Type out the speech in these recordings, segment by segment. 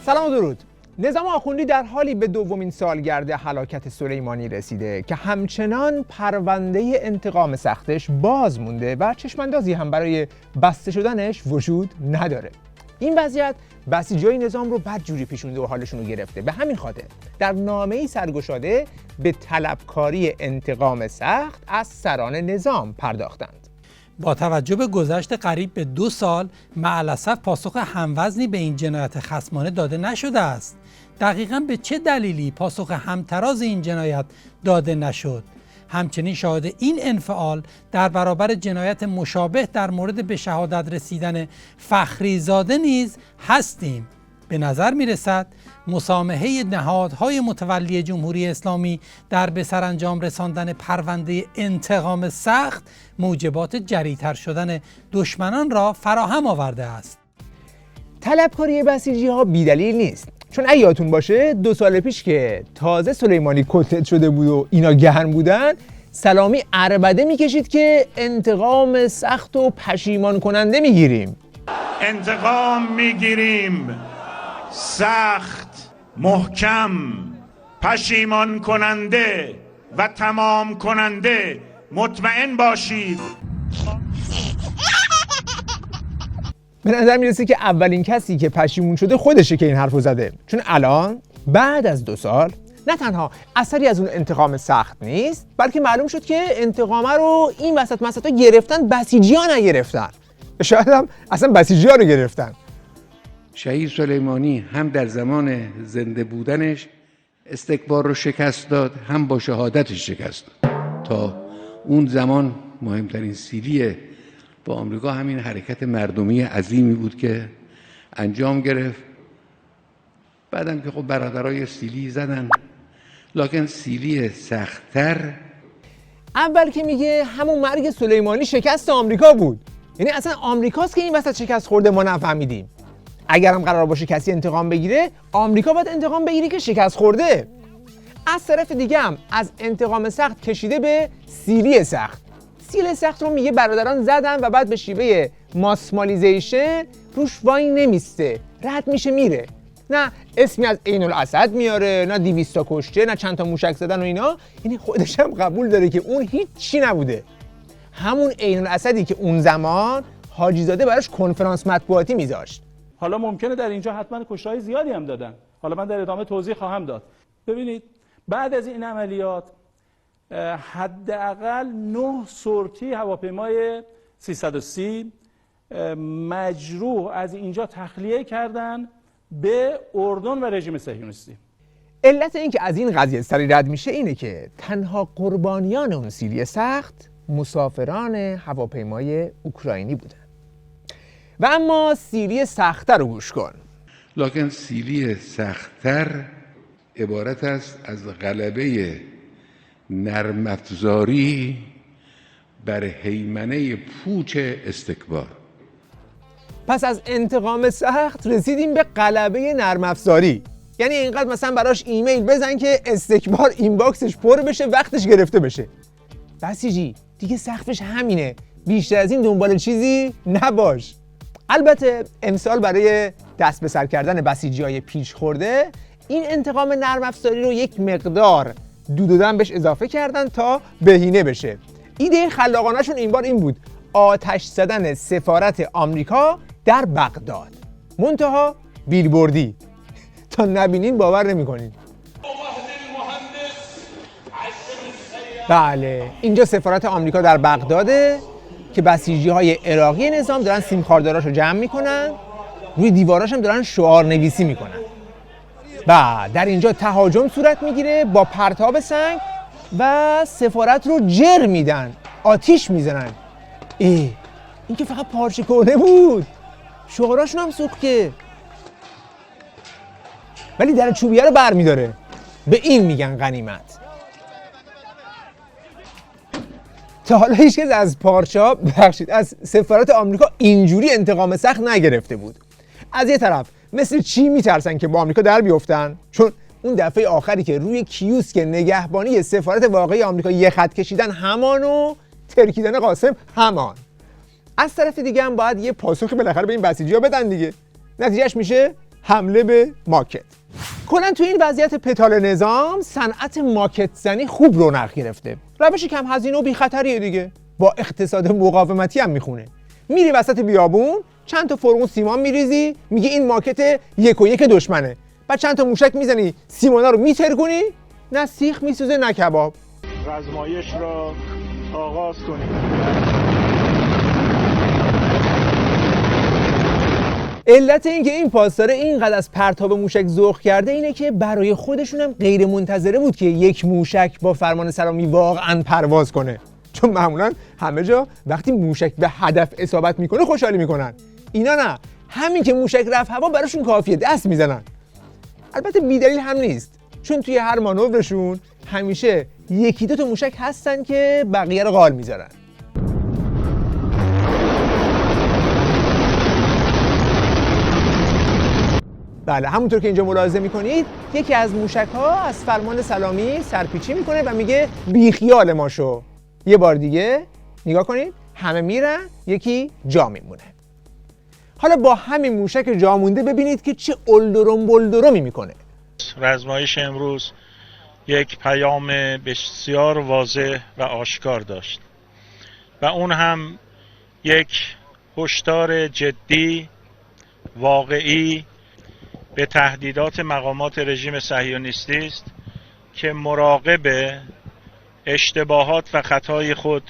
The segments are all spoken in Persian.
سلام و درود. نظام آخوندی در حالی به دومین سالگرد هلاکت سلیمانی رسیده که همچنان پرونده انتقام سختش باز مونده و چشماندازی هم برای بسته شدنش وجود نداره. این وضعیت بسیجای نظام رو بدجوری پیشونده و حالشون رو گرفته. به همین خاطر در نامه‌ای سرگشاده به طلبکاری انتقام سخت از سران نظام پرداختند. با توجه به گذشت قریب به 2 سال معلاسف پاسخ هموزنی به این جنایت خصمانه داده نشده است. دقیقاً به چه دلیلی پاسخ همتراز این جنایت داده نشد؟ همچنین شاهد این انفعال در برابر جنایت مشابه در مورد به شهادت رسیدن فخریزاده نیز هستیم. به نظر می رسد مسامحه نهادهای متولی جمهوری اسلامی در به سرانجام رساندن پرونده انتقام سخت موجبات جری‌تر شدن دشمنان را فراهم آورده است. طلبکاری بسیجی ها بی‌دلیل نیست، چون اگه یادتون باشه 2 سال پیش که تازه سلیمانی کتلت شده بود و اینا گرم بودن، سلامی عربده میکشید که انتقام سخت و پشیمان کننده میگیریم. انتقام میگیریم سخت، محکم، پشیمان کننده و تمام کننده. مطمئن باشید. به نظر میرسه که اولین کسی که پشیمون شده خودشه که این حرفو زده، چون الان بعد از 2 سال نه تنها اثری از اون انتقام سخت نیست، بلکه معلوم شد که انتقامه رو این وسط مسطا گرفتن، بسیجی‌ها نگرفتن. شاید هم اصلا بسیجی‌ها رو گرفتن. شهید سلیمانی هم در زمان زنده بودنش استکبار رو شکست داد، هم با شهادتش شکست داد. تا اون زمان مهمترین سیلی با آمریکا همین حرکت مردمی عظیمی بود که انجام گرفت. بعدم که خب برادرای سیلی زدن، لکن سیلی سخت‌تر اول که میگه همون مرگ سلیمانی شکست آمریکا بود، یعنی اصلا آمریکاست که این وسط شکست خورده، ما نفهمیدیم. اگر هم قرار باشه کسی انتقام بگیره، آمریکا باید انتقام بگیره که شکست خورده. از طرف دیگه هم از انتقام سخت کشیده به سیلی سخت. سیلی سخت رو میگه برادران زدن و بعد به شیوه ماسمالیزیشن روش وای نمیسته، رد میشه میره. نه اسمی از عین الاسد میاره، نه 200 تا کشته، نه چند تا موشک زدن و اینا. یعنی خودش هم قبول داره که اون هیچ چی نبوده. همون عین الاسدی که اون زمان حاجی زاده براش کنفرانس مطبوعاتی میذاشت. حالا ممکنه در اینجا حتما کشته‌های زیادی هم دادن، حالا من در ادامه توضیح خواهم داد. ببینید بعد از این عملیات حداقل 9 سورتی هواپیمای 330 مجروح از اینجا تخلیه کردن به اردن و رژیم صهیونیستی. علت این که از این قضیه سری رد میشه اینه که تنها قربانیان اون سیلی سخت مسافران هواپیمای اوکراینی بودن. و اما سیلی سخت‌تر رو گوش کن. لکن سیلی سخت‌تر عبارت است از غلبه نرم افزاری بر هیمنه پوچ استکبار. پس از انتقام سخت رسیدیم به غلبه نرم افزاری. یعنی اینقدر مثلا براش ایمیل بزن که استکبار اینباکسش پر بشه، وقتش گرفته بشه. بسیجی دیگه سقفش همینه، بیشتر از این دنبال چیزی نباش. البته امسال برای دست به سر کردن بسیجی‌های پیش خورده این انتقام نرم افزاری رو یک مقدار دودن بهش اضافه کردن تا بهینه بشه. ایده خلاقانه‌شون این بار این بود: آتش زدن سفارت آمریکا در بغداد. منتها بیلبوردی. تا نبینین باور نمی‌کنین. بله، اینجا سفارت آمریکا در بغداده که بسیجی‌های عراقی نظام دارن سیم کارداراشو جمع میکنن، روی دیواراش هم دارن شعار نویسی میکنن. بعد در اینجا تهاجم صورت میگیره با پرتاب سنگ و سفارت رو جر میدن، آتیش میزنن. این که فقط پارچه کهنه بود، شعاراشون هم سوخت که. ولی در چوبیه رو بر میداره. به این میگن غنیمت. تا حالا هیچکس از پارچه‌ها از سفارت آمریکا اینجوری انتقام سخت نگرفته بود. از یه طرف مثل چی میترسن که با آمریکا در بیفتن، چون اون دفعه آخری که روی کیوسک نگهبانی سفارت واقعی آمریکا یه خط کشیدن همانو ترکیدن قاسم همان. از طرف دیگه هم باید یه پاسخی بالاخره به این بسیجی‌ها بدن دیگه. نتیجهش میشه حمله به ماکت. کلا تو این وضعیت پتال نظام صنعت ماکت زنی خوب رونق گرفته. روش کم هزینه و بی خطریه دیگه. با اقتصاد مقاومتی هم میخونه. میری وسط بیابون، چند تا فرمون سیمان میریزی، میگی این ماکت 1 و 1 دشمنه. بعد چند تا موشک میزنی، سیمانا رو میتر کنی، نه سیخ میسوزه نه کباب. آزمایش را آغاز کنید. علت اینکه این پاسداره اینقدر از پرتاب موشک ذوق کرده اینه که برای خودشونم غیر منتظره بود که یک موشک با فرمان سلامی واقعا پرواز کنه. چون معمولا همه جا وقتی موشک به هدف اصابت میکنه خوشحالی میکنن. اینا نه، همین که موشک رفت هوا براشون کافیه، دست میزنن. البته بی‌دلیل هم نیست، چون توی هر مانورشون همیشه 1-2 تا موشک هستن که بقیه رو قال میذارن. بله، همونطور که اینجا ملاحظه میکنید یکی از موشک‌ها از فرمان سلامی سرپیچی میکنه و میگه بیخیال ما شو. یه بار دیگه نگاه کنید، همه میرن، یکی جا میمونه. حالا با همین موشک جا مونده ببینید که چه اولدرم بلدرمی میکنه. آزمایش امروز یک پیام بسیار واضح و آشکار داشت و اون هم یک هشدار جدی واقعی به تهدیدات مقامات رژیم صهیونیستی است که مراقب اشتباهات و خطای خود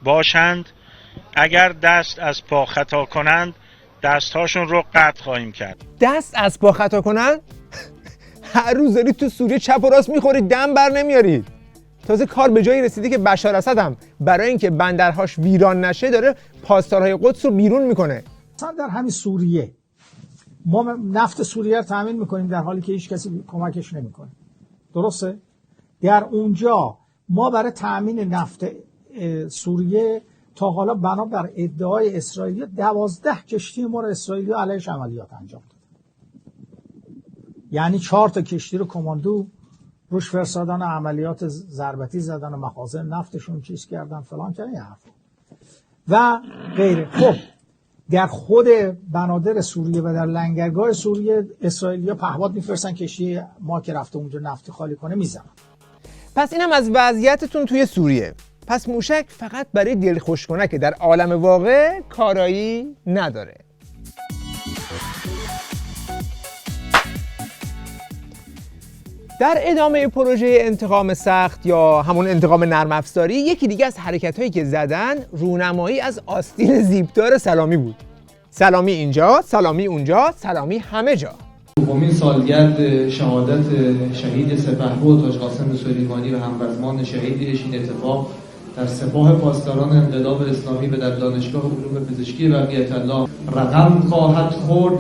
باشند. اگر دست از پا خطا کنند دستهاشون رو قطع خواهیم کرد. دست از پا خطا کنن؟ هر روز دارید تو سوریه چپ و راست میخورید، دم بر نمیارید. تازه کار به جایی رسیده که بشار اسد هم برای اینکه بندرهاش ویران نشه داره پاسدارهای قدس رو بیرون میکنه. مثلا در همین سوریه ما نفت سوریه رو تامین میکنیم در حالی که هیچ کسی کمکش نمیکنه. درسته؟ در اونجا ما برای تامین نفت سوریه تا حالا بنابر ادعای اسرائیلی 12 کشتی ما رو اسرائیلی علیهش عملیات انجام داد. یعنی 4 تا کشتی رو کماندو روش فرستادن، عملیات ضربتی زدن و مخازن نفتشون چیز کردن فلان کردن و غیره. خب در خود بنادر سوریه و در لنگرگاه سوریه اسرائیلی‌ها پهپاد می‌فرستن کشتی ما که رفته اونجا نفت خالی کنه میزنن. پس اینم از وضعیتتون توی سوریه. پس موشک فقط برای دلخوش کنه که در عالم واقع کارایی نداره. در ادامه پروژه انتقام سخت یا همون انتقام نرم افزاری، یکی دیگه از حرکت‌هایی که زدن رونمایی از آستین زیبدار سلامی بود. سلامی اینجا، سلامی اونجا، سلامی همه جا. دومین سالگرد شهادت شهید سپهبد حاج قاسم سلیمانی و هموزمان شهیدش این اتفاق در سپاه پاسداران انقلاب اسلامی و در دانشگاه علوم پزشکی بقیت الله رقم خواهد خورد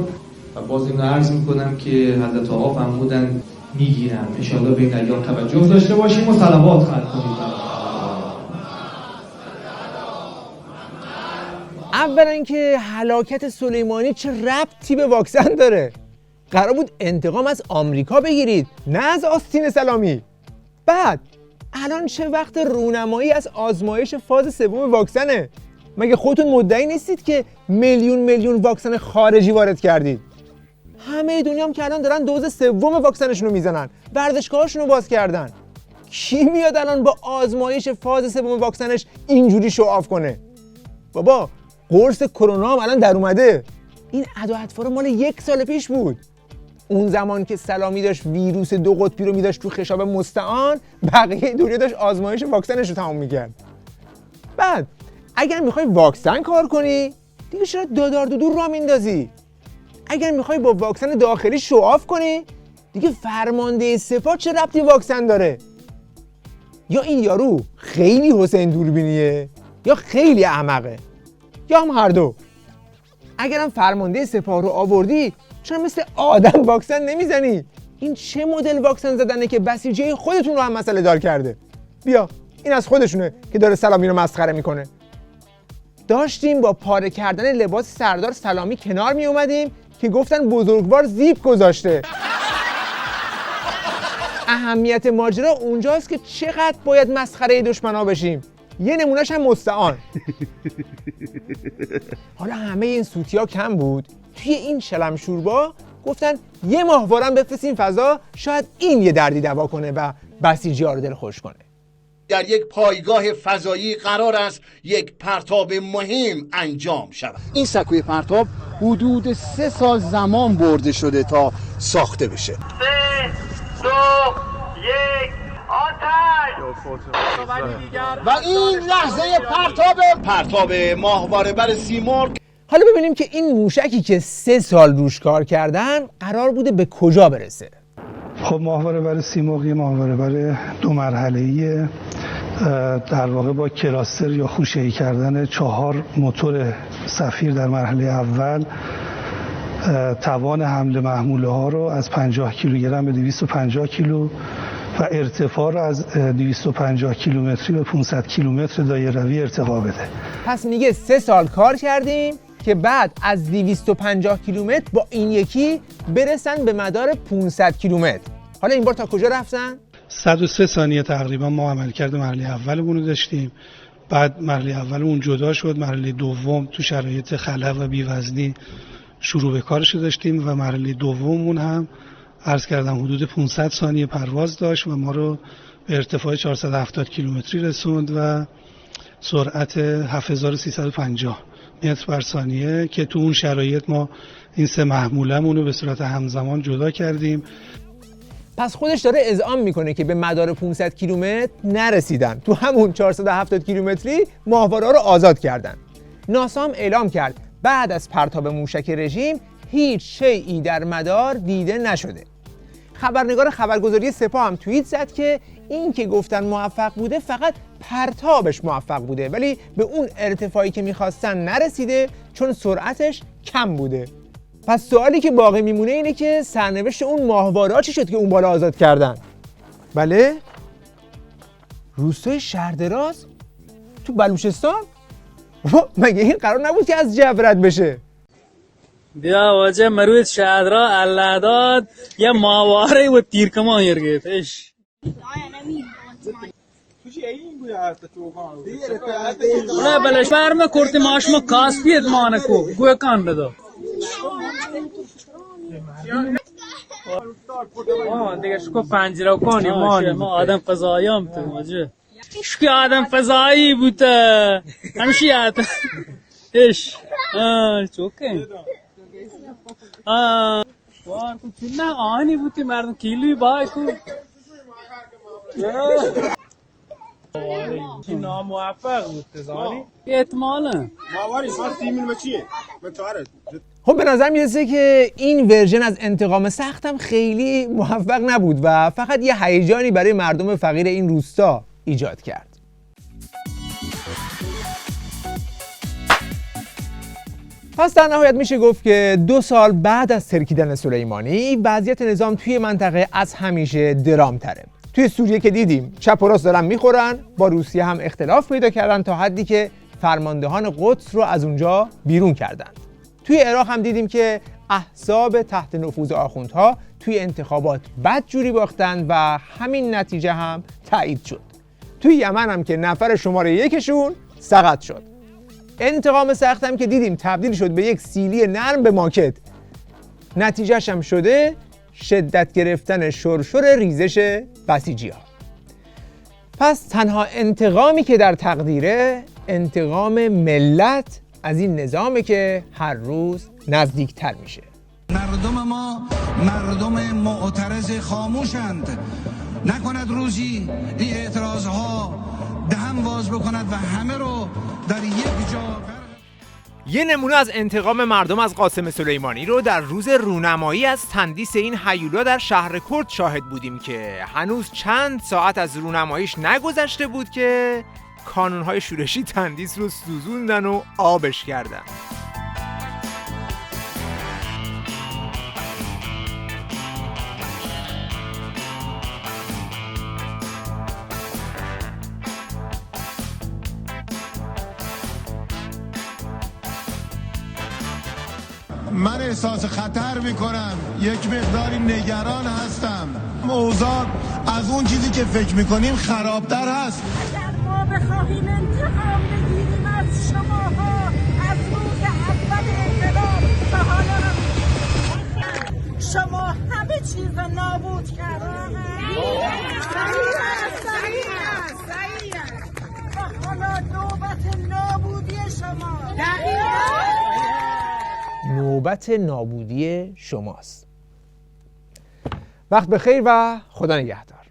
و باز اینو عرض میکنم که حضرت آقا فرمودن میگیرم. انشاءالله به این ایام توجه داشته باشیم و صلوات خلق کنیم. اولا اینکه هلاکت سلیمانی چه ربطی به واکسن داره؟ قرار بود انتقام از آمریکا بگیرید، نه از آستین سلامی. بعد الان چه وقت رونمایی از آزمایش فاز 3 واکسنه؟ مگه خودتون مدعی نیستید که میلیون واکسن خارجی وارد کردید؟ همه دنیا هم که الان دارن دوز 3 واکسنشون رو میزنن، ورزشگاهاشون رو باز کردن. کی میاد الان با آزمایش فاز 3 واکسنش اینجوری شو آف کنه؟ بابا قرص کرونا هم الان در اومده. این ادا اطفال مال 1 سال پیش بود. اون زمان که سلامی داشت ویروس 2 قطبی رو میداشت تو خشاب مستعان، بقیه دنیا داشت آزمایش واکسنش رو تمام میکرد. بعد اگر میخوای واکسن کار کنی دیگه چرا دادار دودور راه میندازی؟ اگر میخوای با واکسن داخلی شو آف کنی دیگه فرمانده سپاه چه ربطی واکسن داره؟ یا این یارو خیلی حسین دوربینیه یا خیلی احمقه یا هم هر دو. اگرم فرمانده سپاه رو آوردی چرا مثل آدم واکسن نمیزنی؟ این چه مدل واکسن زدنه که بسیجه خودتون رو هم مسئله دار کرده؟ بیا این از خودشونه که داره سلامی رو مسخره میکنه. داشتیم با پاره کردن لباس سردار سلامی کنار می اومدیم که گفتن بزرگوار زیپ گذاشته. اهمیت ماجرا اونجاست که چقدر باید مسخره دشمنا بشیم. یه نمونهش هم مستعان. حالا همه این سوتیا کم بود، توی این شلمشوربا گفتن یه ماهواره بفرستیم فضا، شاید این یه دردی دوا کنه و بسیجی‌ها رو دلخوش کنه. در یک پایگاه فضایی قرار است یک پرتاب مهم انجام شود. این سکوی پرتاب حدود 3 سال زمان برده شده تا ساخته بشه. 3، 2، 1 آتش! و این لحظه پرتاب ماهواره بر سیمرغ. حالا ببینیم که این موشکی که 3 سال روش کار کردن قرار بوده به کجا برسه. خب ماهواره بر سیمرغ یه ماهواره بر 2 مرحله‌ایه، در واقع با کلاستر یا خوشه‌ای کردن 4 موتور صفیر در مرحله اول توان حمل محموله ها رو از 50 کیلوگرم به 250 کیلو و ارتفاع رو از 250 کیلومتری به 500 کیلومتر دایروی ارتقا بده. پس میگه 3 سال کار کردیم که بعد از 250 کیلومتر با این یکی برسن به مدار 500 کیلومتر. حالا این بار تا کجا رفتن؟ 103 ثانیه تقریبا ما عملکرد مرحله اولمون رو داشتیم. بعد مرحله اولمون جدا شد، مرحله دوم تو شرایط خلا و بی‌وزنی شروع به کارش داشتیم و مرحله دوممون هم عرض کردم حدود 500 ثانیه پرواز داشت و ما رو به ارتفاع 470 کیلومتری رسوند و سرعت 7350 متر بر ثانیه که تو اون شرایط ما این 3 محموله‌مون رو به صورت همزمان جدا کردیم. پس خودش داره اذعان میکنه که به مدار 500 کیلومتر نرسیدن، تو همون 470 کیلومتری ماهواره رو آزاد کردن. ناسا هم اعلام کرد بعد از پرتاب موشک رژیم هیچ شیئی در مدار دیده نشده. خبرنگار خبرگزاری سپاه هم توییت زد که این که گفتن موفق بوده فقط پرتابش موفق بوده، ولی به اون ارتفاعی که میخواستن نرسیده چون سرعتش کم بوده. پس سوالی که باقی میمونه اینه که سرنوشت اون ماهواره‌ها چی شد که اون بالا آزاد کردن؟ بله؟ روستای شهردراز تو بلوچستان؟ مگه این قرار نبود که از جو رد بشه؟ بیا واجه مروت شهدرا الله داد یه ماهواره و تیرکمان یرگیتش ولی بلش برمه کرتی ماشما کاسپیت مانکو گوه کان بدا دیگه شکو پنجره کنی ما آدم فضایی هم تو واجه شکی آدم فضایی بوده همشی آدم اش چوکه وار تو چنا آنی بودی مردم کیلوی بای کو چی ناموفق بود تزانی احتمالاً ماواری ساعت 30 میل چیه متعارض. خب به نظر میرسه که این ورژن از انتقام سختم خیلی موفق نبود و فقط یه هیجانی برای مردم فقیر این روستا ایجاد کرد. پس در نهایت میشه گفت که 2 سال بعد از ترکیدن سلیمانی وضعیت نظام توی منطقه از همیشه درام تره. توی سوریه که دیدیم چپ و راست دارن میخورن، با روسیه هم اختلاف پیدا کردن تا حدی که فرماندهان قدس رو از اونجا بیرون کردن. توی عراق هم دیدیم که احزاب تحت نفوذ آخوندها توی انتخابات بدجوری باختن و همین نتیجه هم تایید شد. توی یمن هم که نفر شماره 1شون سقط شد. انتقام سخت هم که دیدیم تبدیل شد به یک سیلی نرم به ماکت. نتیجهش هم شده شدت گرفتن شرشر ریزش بسیجی‌ها. پس تنها انتقامی که در تقدیره انتقام ملت از این نظامه که هر روز نزدیکتر میشه. مردم ما مردم معترض خاموشند، نکند روزی این اعتراضها دهن باز بکند و همه رو در یک جا. یه نمونه از انتقام مردم از قاسم سلیمانی رو در روز رونمایی از تندیس این هیولا در شهر کرد شاهد بودیم که هنوز چند ساعت از رونماییش نگذشته بود که کانونهای شورشی تندیس رو سوزوندن و آبش کردن. من احساس خطر میکنم، یک مقداری نگران هستم. اوضاع از اون چیزی که فکر میکنیم خرابتر هست. ما بخواهیم انتقام بگیریم از شماها از روز اول انقلاب تا حالا شما همه چیز رو نابود کردید. صحیح. و حالا نوبت نابودی شما. نوبت نابودی شماست. وقت بخیر و خدا نگهدار.